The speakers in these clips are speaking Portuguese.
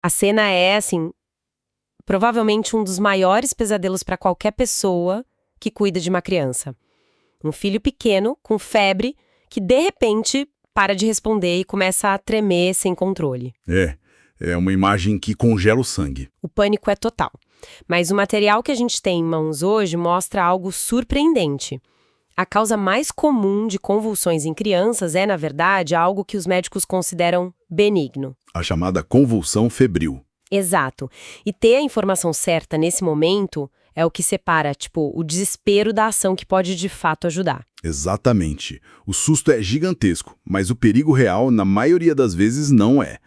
A cena é, assim, provavelmente um dos maiores pesadelos para qualquer pessoa que cuida de uma criança. Um filho pequeno, com febre, que de repente para de responder e começa a tremer sem controle. É uma imagem que congela o sangue. O pânico é total. Mas o material que a gente tem em mãos hoje mostra algo surpreendente. A causa mais comum de convulsões em crianças é, na verdade, algo que os médicos consideram benigno. A chamada convulsão febril. Exato. E ter a informação certa nesse momento é o que separa, o desespero da ação que pode de fato ajudar. Exatamente. O susto é gigantesco, mas o perigo real, na maioria das vezes, não é.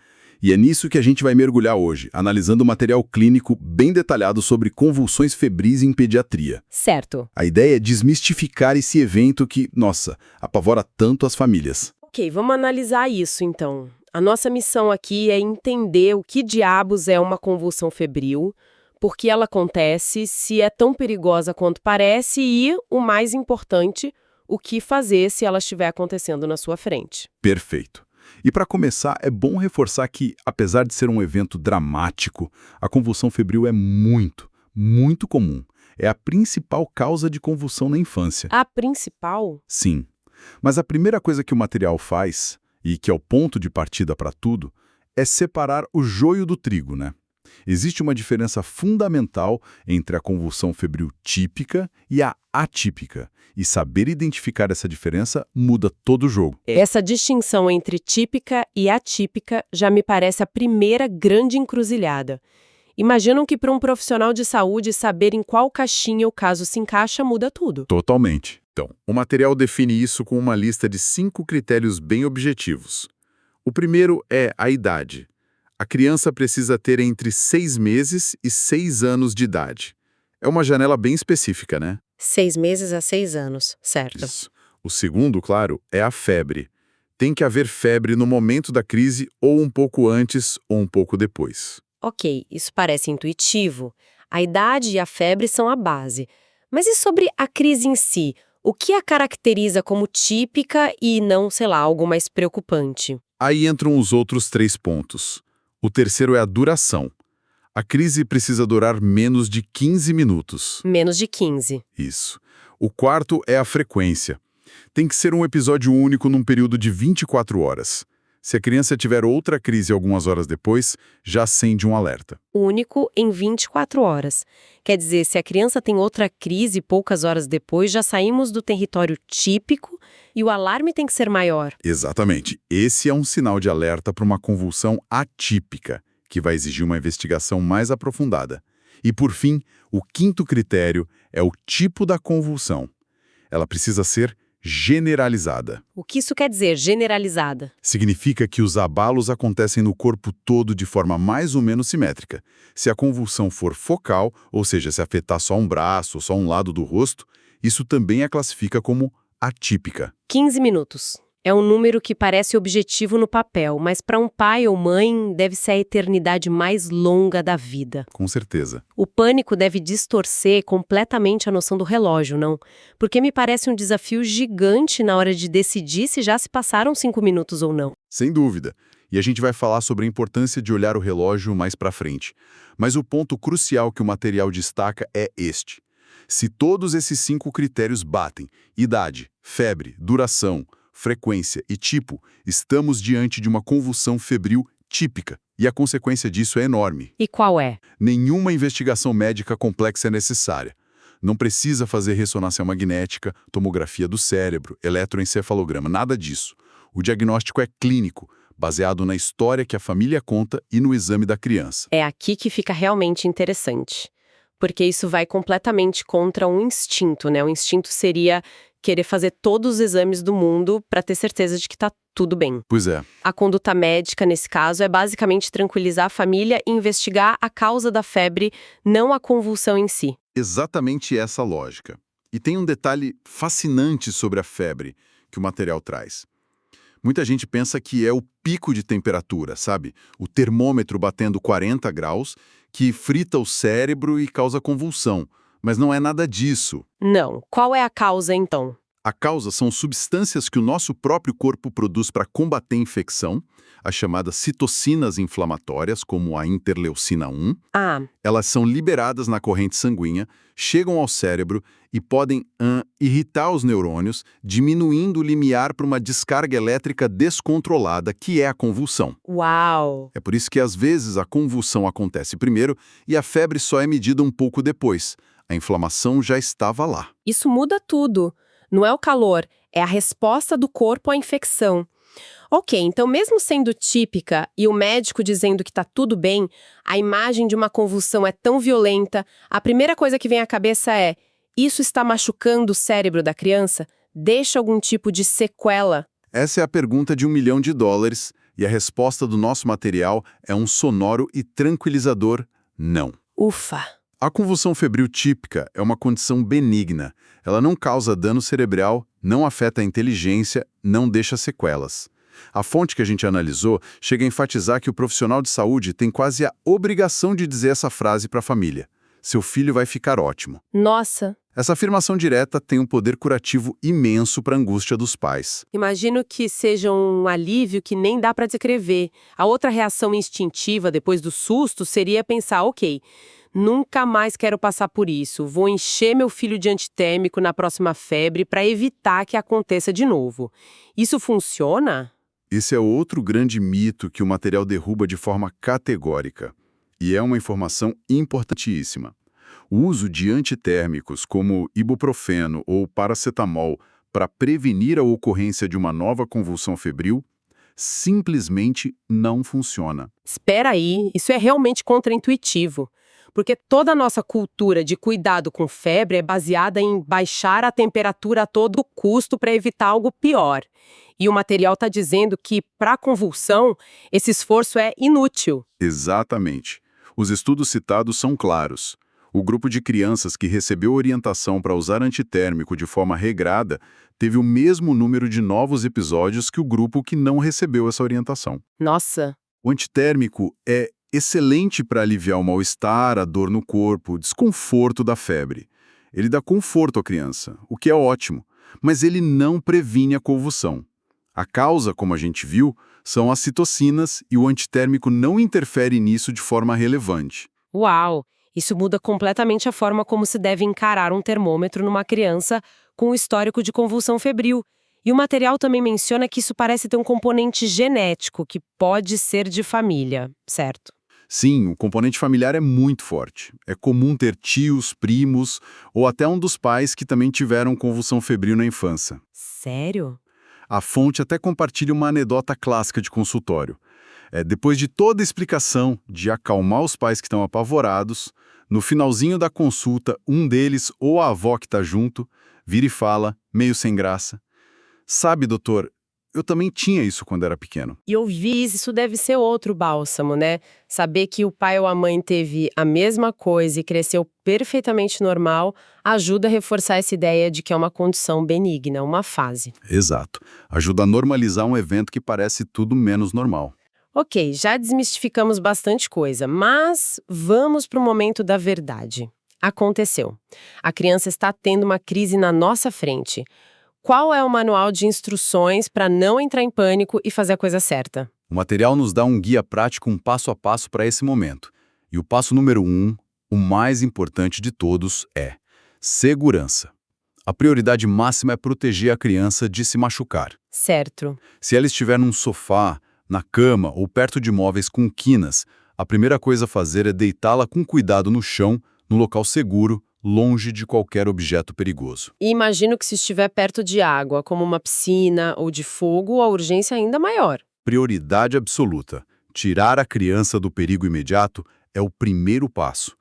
E é nisso que a gente vai mergulhar hoje, analisando o material clínico bem detalhado sobre convulsões febris em pediatria. Certo. A ideia é desmistificar esse evento que, apavora tanto as famílias. Ok, vamos analisar isso então. A nossa missão aqui é entender o que diabos é uma convulsão febril, por que ela acontece, se é tão perigosa quanto parece e, o mais importante, o que fazer se ela estiver acontecendo na sua frente. Perfeito. E para começar, é bom reforçar que, apesar de ser um evento dramático, a convulsão febril é muito, muito comum. É a principal causa de convulsão na infância. A principal? Sim. Mas a primeira coisa que o material faz, e que é o ponto de partida para tudo, é separar o joio do trigo, né? Existe uma diferença fundamental entre a convulsão febril típica e a atípica. E saber identificar essa diferença muda todo o jogo. Essa distinção entre típica e atípica já me parece a primeira grande encruzilhada. Imaginam que para um profissional de saúde saber em qual caixinha o caso se encaixa muda tudo. Totalmente. Então, o material define isso com uma lista de 5 critérios bem objetivos. O primeiro é a idade. A criança precisa ter entre 6 meses e 6 anos de idade. É uma janela bem específica, né? 6 meses a 6 anos, certo. Isso. O segundo, claro, é a febre. Tem que haver febre no momento da crise ou um pouco antes ou um pouco depois. Ok, isso parece intuitivo. A idade e a febre são a base. Mas e sobre a crise em si? O que a caracteriza como típica e não, algo mais preocupante? Aí entram os outros 3 pontos. O terceiro é a duração. A crise precisa durar menos de 15 minutos. Menos de 15. Isso. O quarto é a frequência. Tem que ser um episódio único num período de 24 horas. Se a criança tiver outra crise algumas horas depois, já acende um alerta. Único em 24 horas. Quer dizer, se a criança tem outra crise poucas horas depois, já saímos do território típico e o alarme tem que ser maior. Exatamente. Esse é um sinal de alerta para uma convulsão atípica, que vai exigir uma investigação mais aprofundada. E, por fim, o quinto critério é o tipo da convulsão. Ela precisa ser generalizada. O que isso quer dizer, generalizada? Significa que os abalos acontecem no corpo todo de forma mais ou menos simétrica. Se a convulsão for focal, ou seja, se afetar só um braço ou só um lado do rosto, isso também a classifica como atípica. 15 minutos. É um número que parece objetivo no papel, mas para um pai ou mãe deve ser a eternidade mais longa da vida. Com certeza. O pânico deve distorcer completamente a noção do relógio, não? Porque me parece um desafio gigante na hora de decidir se já se passaram 5 minutos ou não. Sem dúvida. E a gente vai falar sobre a importância de olhar o relógio mais para frente. Mas o ponto crucial que o material destaca é este. Se todos esses 5 critérios batem, idade, febre, duração, frequência e tipo, estamos diante de uma convulsão febril típica. E a consequência disso é enorme. E qual é? Nenhuma investigação médica complexa é necessária. Não precisa fazer ressonância magnética, tomografia do cérebro, eletroencefalograma, nada disso. O diagnóstico é clínico, baseado na história que a família conta e no exame da criança. É aqui que fica realmente interessante. Porque isso vai completamente contra um instinto, né? O instinto seria querer fazer todos os exames do mundo para ter certeza de que está tudo bem. Pois é. A conduta médica, nesse caso, é basicamente tranquilizar a família e investigar a causa da febre, não a convulsão em si. Exatamente essa lógica. E tem um detalhe fascinante sobre a febre que o material traz. Muita gente pensa que é o pico de temperatura, sabe? O termômetro batendo 40 graus, que frita o cérebro e causa convulsão. Mas não é nada disso. Não. Qual é a causa, então? A causa são substâncias que o nosso próprio corpo produz para combater infecção, as chamadas citocinas inflamatórias, como a interleucina 1. Ah, Elas são liberadas na corrente sanguínea, chegam ao cérebro e podem irritar os neurônios, diminuindo o limiar para uma descarga elétrica descontrolada, que é a convulsão. uau! É por isso que, às vezes, a convulsão acontece primeiro e a febre só é medida um pouco depois. A inflamação já estava lá. Isso muda tudo. Não é o calor, é a resposta do corpo à infecção. Ok, então mesmo sendo típica e o médico dizendo que tá tudo bem, a imagem de uma convulsão é tão violenta, a primeira coisa que vem à cabeça é: isso está machucando o cérebro da criança? Deixa algum tipo de sequela? Essa é a pergunta de $1 milhão e a resposta do nosso material é um sonoro e tranquilizador não. Ufa! A convulsão febril típica é uma condição benigna. Ela não causa dano cerebral, não afeta a inteligência, não deixa sequelas. A fonte que a gente analisou chega a enfatizar que o profissional de saúde tem quase a obrigação de dizer essa frase para a família: seu filho vai ficar ótimo. Nossa! Essa afirmação direta tem um poder curativo imenso para a angústia dos pais. Imagino que seja um alívio que nem dá para descrever. A outra reação instintiva depois do susto seria pensar: ok, nunca mais quero passar por isso. Vou encher meu filho de antitérmico na próxima febre para evitar que aconteça de novo. Isso funciona? Esse é outro grande mito que o material derruba de forma categórica. E é uma informação importantíssima. O uso de antitérmicos como ibuprofeno ou paracetamol para prevenir a ocorrência de uma nova convulsão febril simplesmente não funciona. Espera aí, isso é realmente contraintuitivo. Porque toda a nossa cultura de cuidado com febre é baseada em baixar a temperatura a todo custo para evitar algo pior. E o material está dizendo que, para a convulsão, esse esforço é inútil. Exatamente. Os estudos citados são claros. O grupo de crianças que recebeu orientação para usar antitérmico de forma regrada teve o mesmo número de novos episódios que o grupo que não recebeu essa orientação. Nossa! O antitérmico é excelente para aliviar o mal-estar, a dor no corpo, o desconforto da febre. Ele dá conforto à criança, o que é ótimo, mas ele não previne a convulsão. A causa, como a gente viu, são as citocinas e o antitérmico não interfere nisso de forma relevante. Uau! Isso muda completamente a forma como se deve encarar um termômetro numa criança com o histórico de convulsão febril. E o material também menciona que isso parece ter um componente genético, que pode ser de família, certo? Sim, o componente familiar é muito forte. É comum ter tios, primos ou até um dos pais que também tiveram convulsão febril na infância. Sério? A fonte até compartilha uma anedota clássica de consultório. Depois de toda a explicação de acalmar os pais que estão apavorados, no finalzinho da consulta, um deles, ou a avó que está junto, vira e fala, meio sem graça: sabe, doutor, eu também tinha isso quando era pequeno. E ouvir isso deve ser outro bálsamo, né? Saber que o pai ou a mãe teve a mesma coisa e cresceu perfeitamente normal ajuda a reforçar essa ideia de que é uma condição benigna, uma fase. Exato. Ajuda a normalizar um evento que parece tudo menos normal. Ok, já desmistificamos bastante coisa, mas vamos para o momento da verdade. Aconteceu. A criança está tendo uma crise na nossa frente. Qual é o manual de instruções para não entrar em pânico e fazer a coisa certa? O material nos dá um guia prático, um passo a passo para esse momento. E o passo número 1, o mais importante de todos, é segurança. A prioridade máxima é proteger a criança de se machucar. Certo. Se ela estiver num sofá, na cama ou perto de móveis com quinas, a primeira coisa a fazer é deitá-la com cuidado no chão, no local seguro, longe de qualquer objeto perigoso. E imagino que se estiver perto de água, como uma piscina ou de fogo, a urgência é ainda maior. Prioridade absoluta. Tirar a criança do perigo imediato é o primeiro passo.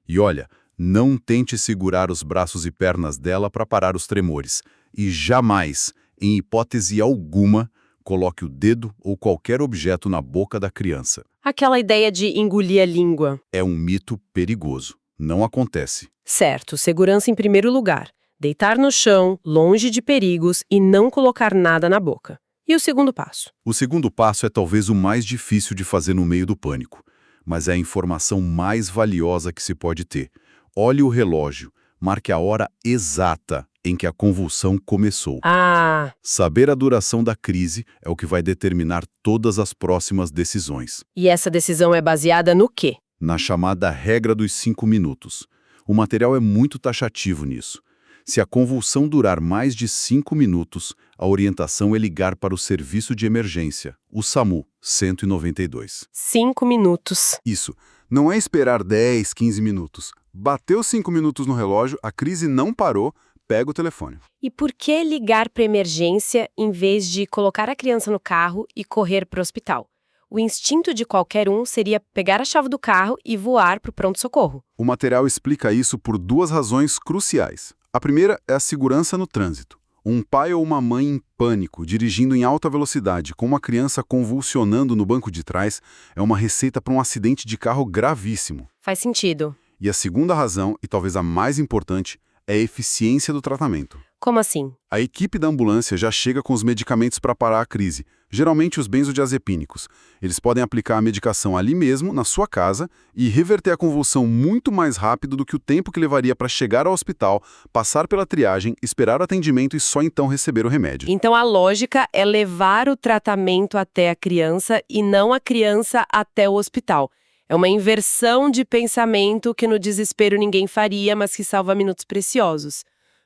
E olha, não tente segurar os braços e pernas dela para parar os tremores. E jamais, em hipótese alguma, coloque o dedo ou qualquer objeto na boca da criança. Aquela ideia de engolir a língua. É um mito perigoso. Não acontece. Certo, segurança em primeiro lugar. Deitar no chão, longe de perigos e não colocar nada na boca. E o segundo passo? O segundo passo é talvez o mais difícil de fazer no meio do pânico, mas é a informação mais valiosa que se pode ter. Olhe o relógio, marque a hora exata em que a convulsão começou. Ah, Saber a duração da crise é o que vai determinar todas as próximas decisões. e essa decisão é baseada no quê? Na chamada regra dos 5 minutos. O material é muito taxativo nisso. Se a convulsão durar mais de 5 minutos, a orientação é ligar para o serviço de emergência, o SAMU 192. 5 minutos. Isso. Não é esperar 10, 15 minutos. Bateu 5 minutos no relógio, a crise não parou, pega o telefone. E por que ligar para emergência em vez de colocar a criança no carro e correr para o hospital? O instinto de qualquer um seria pegar a chave do carro e voar para o pronto-socorro. O material explica isso por duas razões cruciais. A primeira é a segurança no trânsito. Um pai ou uma mãe em pânico, dirigindo em alta velocidade, com uma criança convulsionando no banco de trás, é uma receita para um acidente de carro gravíssimo. Faz sentido. E a segunda razão, e talvez a mais importante, é a eficiência do tratamento. Como assim? A equipe da ambulância já chega com os medicamentos para parar a crise, geralmente os benzodiazepínicos. Eles podem aplicar a medicação ali mesmo, na sua casa, e reverter a convulsão muito mais rápido do que o tempo que levaria para chegar ao hospital, passar pela triagem, esperar o atendimento e só então receber o remédio. Então a lógica é levar o tratamento até a criança e não a criança até o hospital. É uma inversão de pensamento que no desespero ninguém faria, mas que salva minutos preciosos.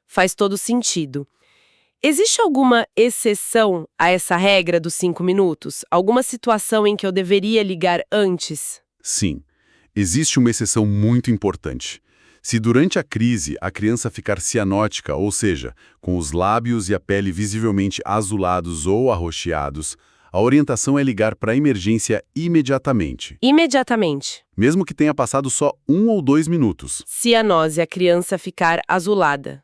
Faz todo sentido. Existe alguma exceção a essa regra dos 5 minutos? Alguma situação em que eu deveria ligar antes? Sim, existe uma exceção muito importante. Se durante a crise a criança ficar cianótica, ou seja, com os lábios e a pele visivelmente azulados ou arroxeados, a orientação é ligar para a emergência imediatamente. Imediatamente. Mesmo que tenha passado só 1 ou 2 minutos. Cianose, a criança ficar azulada.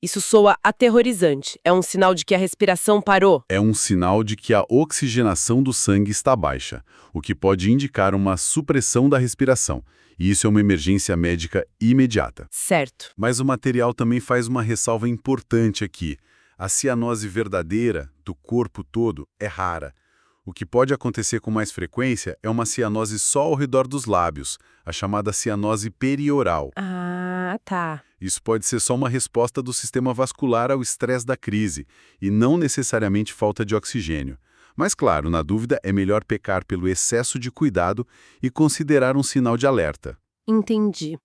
Isso soa aterrorizante. É um sinal de que a respiração parou. É um sinal de que a oxigenação do sangue está baixa, o que pode indicar uma supressão da respiração. E isso é uma emergência médica imediata. Certo. Mas o material também faz uma ressalva importante aqui. A cianose verdadeira, do corpo todo, é rara. O que pode acontecer com mais frequência é uma cianose só ao redor dos lábios, a chamada cianose perioral. Ah, tá. Isso pode ser só uma resposta do sistema vascular ao estresse da crise, e não necessariamente falta de oxigênio. Mas claro, na dúvida, é melhor pecar pelo excesso de cuidado e considerar um sinal de alerta. Entendi.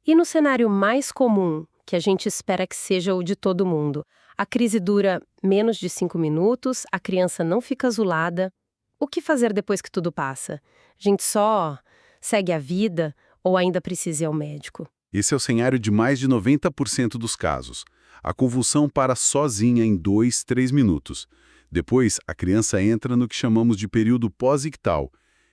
E no cenário mais comum, que a gente espera que seja o de todo mundo, a crise dura menos de 5 minutos, a criança não fica azulada. O que fazer depois que tudo passa? A gente só segue a vida ou ainda precisa ir ao médico? Esse é o cenário de mais de 90% dos casos. A convulsão para sozinha em 2, 3 minutos. Depois, a criança entra no que chamamos de período pós-ictal.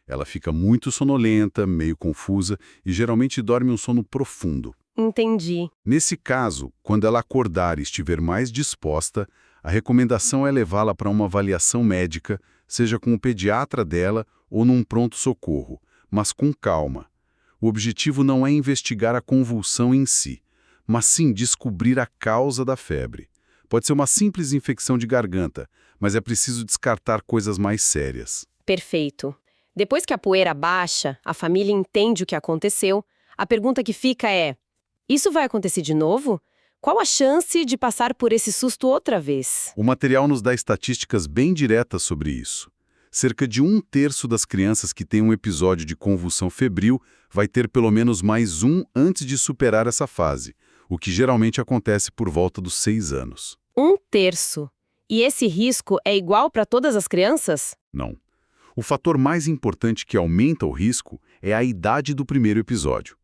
Ela fica muito sonolenta, meio confusa e geralmente dorme um sono profundo. Entendi. Nesse caso, quando ela acordar e estiver mais disposta, a recomendação é levá-la para uma avaliação médica, seja com o pediatra dela ou num pronto-socorro, mas com calma. O objetivo não é investigar a convulsão em si, mas sim descobrir a causa da febre. Pode ser uma simples infecção de garganta, mas é preciso descartar coisas mais sérias. Perfeito. Depois que a poeira baixa, a família entende o que aconteceu, a pergunta que fica é: isso vai acontecer de novo? Qual a chance de passar por esse susto outra vez? O material nos dá estatísticas bem diretas sobre isso. Cerca de 1/3 das crianças que têm um episódio de convulsão febril vai ter pelo menos mais um antes de superar essa fase, o que geralmente acontece por volta dos 6 anos. 1/3. E esse risco é igual para todas as crianças? Não. O fator mais importante que aumenta o risco é a idade do primeiro episódio.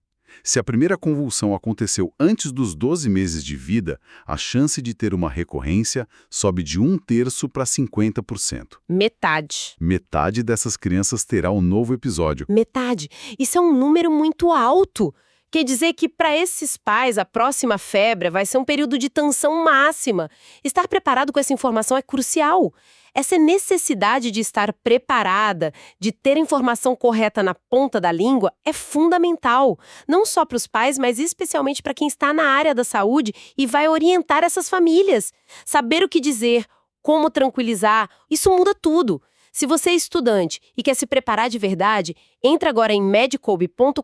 Se a primeira convulsão aconteceu antes dos 12 meses de vida, a chance de ter uma recorrência sobe de 1/3 para 50%. Metade. Metade dessas crianças terá um novo episódio. Metade. Isso é um número muito alto. Quer dizer que para esses pais a próxima febre vai ser um período de tensão máxima. Estar preparado com essa informação é crucial. Essa necessidade de estar preparada, de ter a informação correta na ponta da língua, é fundamental. Não só para os pais, mas especialmente para quem está na área da saúde e vai orientar essas famílias. Saber o que dizer, como tranquilizar, isso muda tudo. Se você é estudante e quer se preparar de verdade, entra agora em medicob.com.br,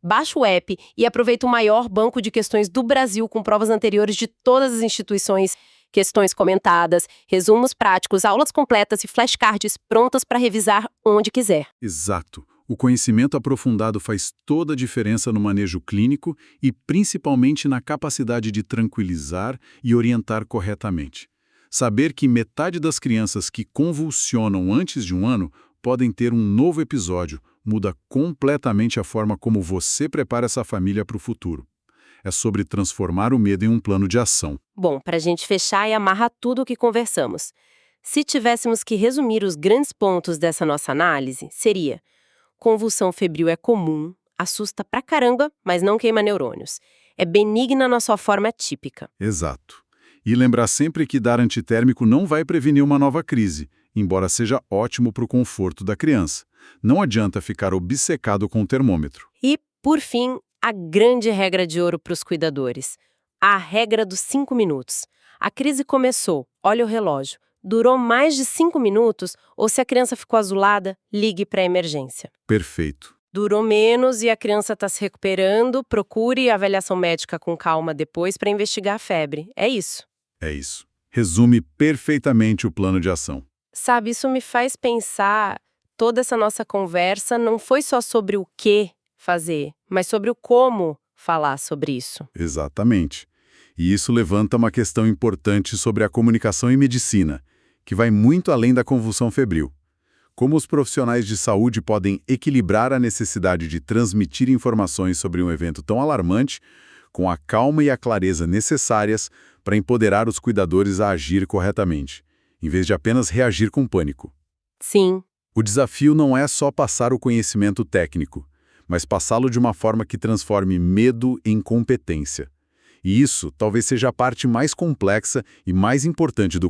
baixa o app e aproveita o maior banco de questões do Brasil com provas anteriores de todas as instituições, questões comentadas, resumos práticos, aulas completas e flashcards prontas para revisar onde quiser. Exato. O conhecimento aprofundado faz toda a diferença no manejo clínico e principalmente na capacidade de tranquilizar e orientar corretamente. Saber que metade das crianças que convulsionam antes de 1 ano podem ter um novo episódio muda completamente a forma como você prepara essa família para o futuro. É sobre transformar o medo em um plano de ação. Bom, para a gente fechar e amarrar tudo o que conversamos, se tivéssemos que resumir os grandes pontos dessa nossa análise, seria: convulsão febril é comum, assusta pra caramba, mas não queima neurônios. É benigna na sua forma típica. Exato. E lembrar sempre que dar antitérmico não vai prevenir uma nova crise, embora seja ótimo para o conforto da criança. Não adianta ficar obcecado com o termômetro. E, por fim, a grande regra de ouro para os cuidadores. A regra dos 5 minutos. A crise começou, olha o relógio. Durou mais de 5 minutos, ou se a criança ficou azulada, ligue para a emergência. Perfeito. Durou menos e a criança está se recuperando, procure avaliação médica com calma depois para investigar a febre. É isso. É isso. Resume perfeitamente o plano de ação. Sabe, isso me faz pensar, toda essa nossa conversa não foi só sobre o que fazer, mas sobre o como falar sobre isso. Exatamente. E isso levanta uma questão importante sobre a comunicação em medicina, que vai muito além da convulsão febril. Como os profissionais de saúde podem equilibrar a necessidade de transmitir informações sobre um evento tão alarmante com a calma e a clareza necessárias para empoderar os cuidadores a agir corretamente, em vez de apenas reagir com pânico. Sim. O desafio não é só passar o conhecimento técnico, mas passá-lo de uma forma que transforme medo em competência. E isso talvez seja a parte mais complexa e mais importante do